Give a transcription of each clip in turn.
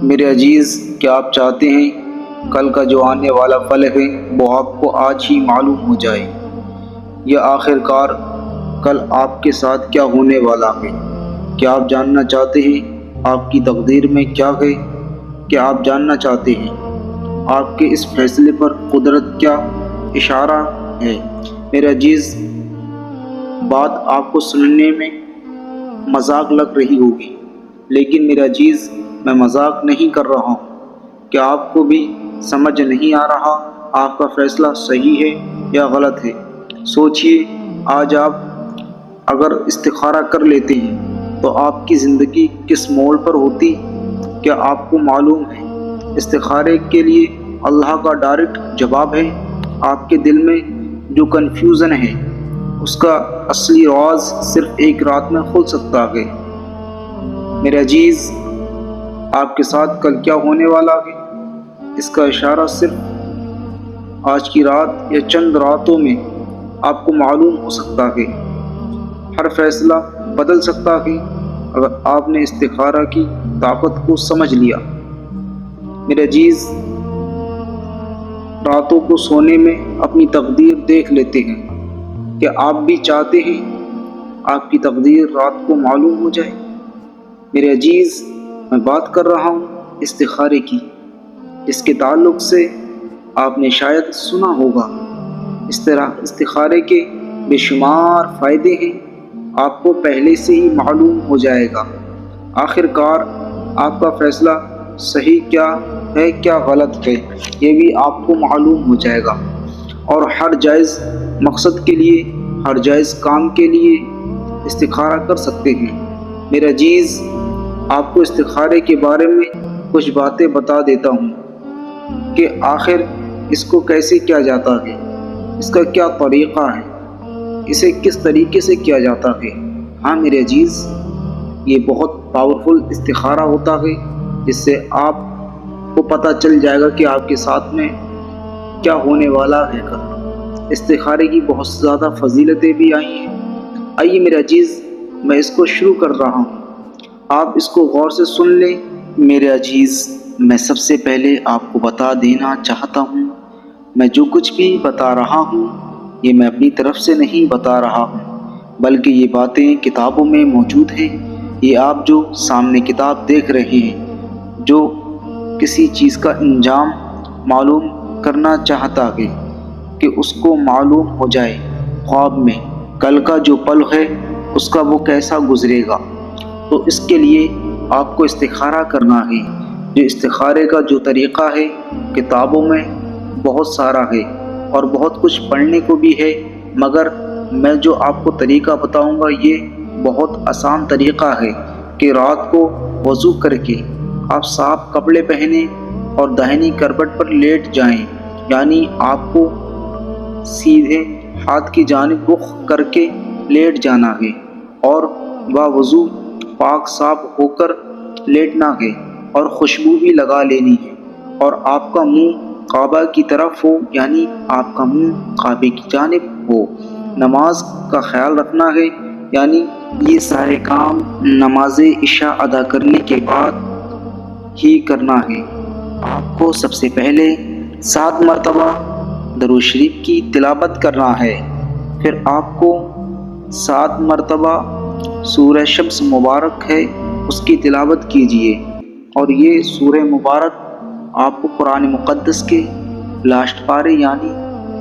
میرے عزیز، کیا آپ چاہتے ہیں کل کا جو آنے والا پل ہے وہ آپ کو آج ہی معلوم ہو جائے، یا آخر کار کل آپ کے ساتھ کیا ہونے والا ہے؟ کیا آپ جاننا چاہتے ہیں آپ کی تقدیر میں کیا ہے؟ کیا آپ جاننا چاہتے ہیں آپ کے اس فیصلے پر قدرت کیا اشارہ ہے؟ میرے عزیز، بات آپ کو سننے میں مذاق لگ رہی ہوگی، لیکن میرے عزیز، میں مذاق نہیں کر رہا ہوں۔ کیا آپ کو بھی سمجھ نہیں آ رہا آپ کا فیصلہ صحیح ہے یا غلط ہے؟ سوچئے، آج آپ اگر استخارہ کر لیتے ہیں تو آپ کی زندگی کس موڑ پر ہوتی؟ کیا آپ کو معلوم ہے استخارے کے لیے اللہ کا ڈائریکٹ جواب ہے؟ آپ کے دل میں جو کنفیوژن ہے اس کا اصلی راز صرف ایک رات میں کھل سکتا ہے۔ میرے عزیز، آپ کے ساتھ کل کیا ہونے والا ہے اس کا اشارہ صرف آج کی رات یا چند راتوں میں آپ کو معلوم ہو سکتا ہے۔ ہر فیصلہ بدل سکتا ہے اگر آپ نے استخارہ کی طاقت کو سمجھ لیا۔ میرے عزیز، راتوں کو سونے میں اپنی تقدیر دیکھ لیتے ہیں۔ کیا آپ بھی چاہتے ہیں آپ کی تقدیر رات کو معلوم ہو جائے؟ میرے عزیز، میں بات کر رہا ہوں استخارے کی، جس کے تعلق سے آپ نے شاید سنا ہوگا۔ اس طرح استخارے کے بے شمار فائدے ہیں، آپ کو پہلے سے ہی معلوم ہو جائے گا۔ آخر کار آپ کا فیصلہ صحیح کیا ہے کیا غلط ہے یہ بھی آپ کو معلوم ہو جائے گا، اور ہر جائز مقصد کے لیے، ہر جائز کام کے لیے استخارہ کر سکتے ہیں۔ میرے عزیز، آپ کو استخارے کے بارے میں کچھ باتیں بتا دیتا ہوں کہ آخر اس کو کیسے کیا جاتا ہے، اس کا کیا طریقہ ہے، اسے کس طریقے سے کیا جاتا ہے۔ ہاں میرے عزیز، یہ بہت پاورفل استخارہ ہوتا ہے، جس سے آپ کو پتہ چل جائے گا کہ آپ کے ساتھ میں کیا ہونے والا ہے۔ استخارے کی بہت زیادہ فضیلتیں بھی آئی ہیں۔ آئیے میرے عزیز، میں اس کو شروع کر رہا ہوں، آپ اس کو غور سے سن لیں۔ میرے عزیز، میں سب سے پہلے آپ کو بتا دینا چاہتا ہوں، میں جو کچھ بھی بتا رہا ہوں یہ میں اپنی طرف سے نہیں بتا رہا ہوں، بلکہ یہ باتیں کتابوں میں موجود ہیں۔ یہ آپ جو سامنے کتاب دیکھ رہے ہیں، جو کسی چیز کا انجام معلوم کرنا چاہتا ہے کہ اس کو معلوم ہو جائے خواب میں کل کا جو پل ہے اس کا وہ کیسا گزرے گا، تو اس کے لیے آپ کو استخارہ کرنا ہے۔ جو استخارے کا جو طریقہ ہے کتابوں میں بہت سارا ہے اور بہت کچھ پڑھنے کو بھی ہے، مگر میں جو آپ کو طریقہ بتاؤں گا یہ بہت آسان طریقہ ہے کہ رات کو وضو کر کے آپ صاف کپڑے پہنیں اور داہنی کروٹ پر لیٹ جائیں، یعنی آپ کو سیدھے ہاتھ کی جانب رخ کر کے لیٹ جانا ہے اور باوضو پاک صاف ہو کر لیٹنا ہے، اور خوشبو بھی لگا لینی ہے، اور آپ کا منہ کعبہ کی طرف ہو، یعنی آپ کا منہ کعبے کی جانب ہو۔ نماز کا خیال رکھنا ہے، یعنی یہ سارے کام نماز عشاء ادا کرنے کے بعد ہی کرنا ہے۔ آپ کو سب سے پہلے 7 مرتبہ درود شریف کی تلاوت کرنا ہے، پھر آپ کو 7 مرتبہ سورہ شمس مبارک ہے اس کی تلاوت کیجیے، اور یہ سورہ مبارک آپ کو قرآن مقدس کے لاسٹ پارے یعنی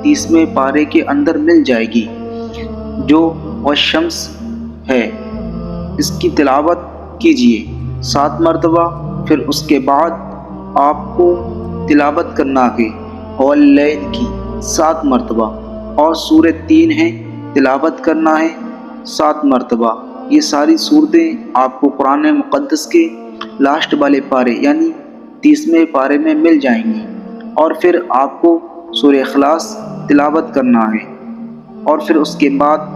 30ویں پارے کے اندر مل جائے گی، جو والشمس ہے۔ اس کی تلاوت کیجیے 7 مرتبہ، پھر اس کے بعد آپ کو تلاوت کرنا ہے واللیل کی 7 مرتبہ، اور سورہ 3 ہے تلاوت کرنا ہے 7 مرتبہ۔ یہ ساری صورتیں آپ کو قرآن مقدس کے لاسٹ والے پارے یعنی 30ویں پارے میں مل جائیں گی، اور پھر آپ کو سورہ اخلاص تلاوت کرنا ہے، اور پھر اس کے بعد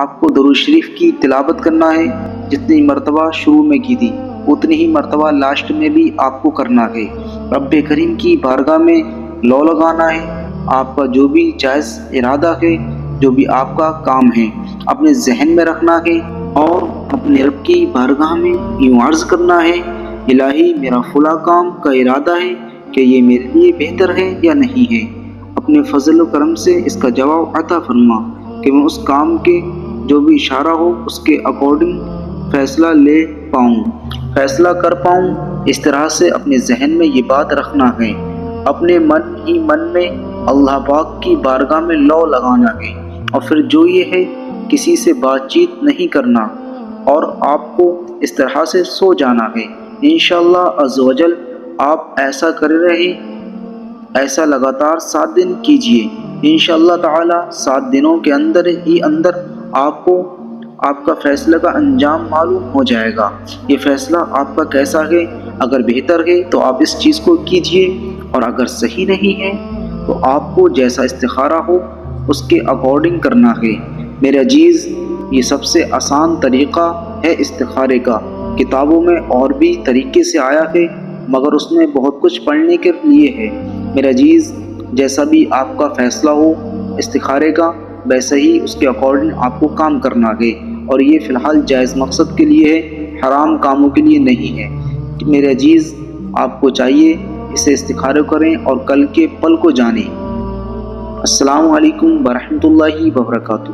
آپ کو درود شریف کی تلاوت کرنا ہے۔ جتنی مرتبہ شروع میں کی تھی اتنی ہی مرتبہ لاسٹ میں بھی آپ کو کرنا ہے۔ رب کریم کی بارگاہ میں لو لگانا ہے، آپ کا جو بھی جائز ارادہ ہے، جو بھی آپ کا کام ہے اپنے ذہن میں رکھنا ہے، اور اپنے رب کی بارگاہ میں یوں عرض کرنا ہے، الہی میرا فلاں کام کا ارادہ ہے کہ یہ میرے لیے بہتر ہے یا نہیں ہے، اپنے فضل و کرم سے اس کا جواب عطا فرما کہ میں اس کام کے جو بھی اشارہ ہو اس کے اکارڈنگ فیصلہ لے پاؤں، فیصلہ کر پاؤں۔ اس طرح سے اپنے ذہن میں یہ بات رکھنا ہے، اپنے من ہی من میں اللہ پاک کی بارگاہ میں لو لگانا ہے، اور پھر جو یہ ہے کسی سے بات چیت نہیں کرنا، اور آپ کو اس طرح سے سو جانا ہے۔ انشاءاللہ عز و جل آپ ایسا کر رہے، ایسا لگاتار 7 دن کیجئے، انشاءاللہ تعالی 7 دنوں کے اندر ہی اندر آپ کو آپ کا فیصلہ کا انجام معلوم ہو جائے گا۔ یہ فیصلہ آپ کا کیسا ہے، اگر بہتر ہے تو آپ اس چیز کو کیجئے، اور اگر صحیح نہیں ہے تو آپ کو جیسا استخارہ ہو اس کے اکارڈنگ کرنا ہے۔ میرے عزیز، یہ سب سے آسان طریقہ ہے استخارے کا۔ کتابوں میں اور بھی طریقے سے آیا ہے، مگر اس میں بہت کچھ پڑھنے کے لیے ہے۔ میرے عزیز، جیسا بھی آپ کا فیصلہ ہو استخارے کا، ویسے ہی اس کے اکارڈنگ آپ کو کام کرنا ہے، اور یہ فی الحال جائز مقصد کے لیے ہے، حرام کاموں کے لیے نہیں ہے۔ میرے عزیز، آپ کو چاہیے اسے استخارہ کریں اور کل کے پل کو جانیں۔ السلام علیکم ورحمۃ اللہ وبرکاتہ۔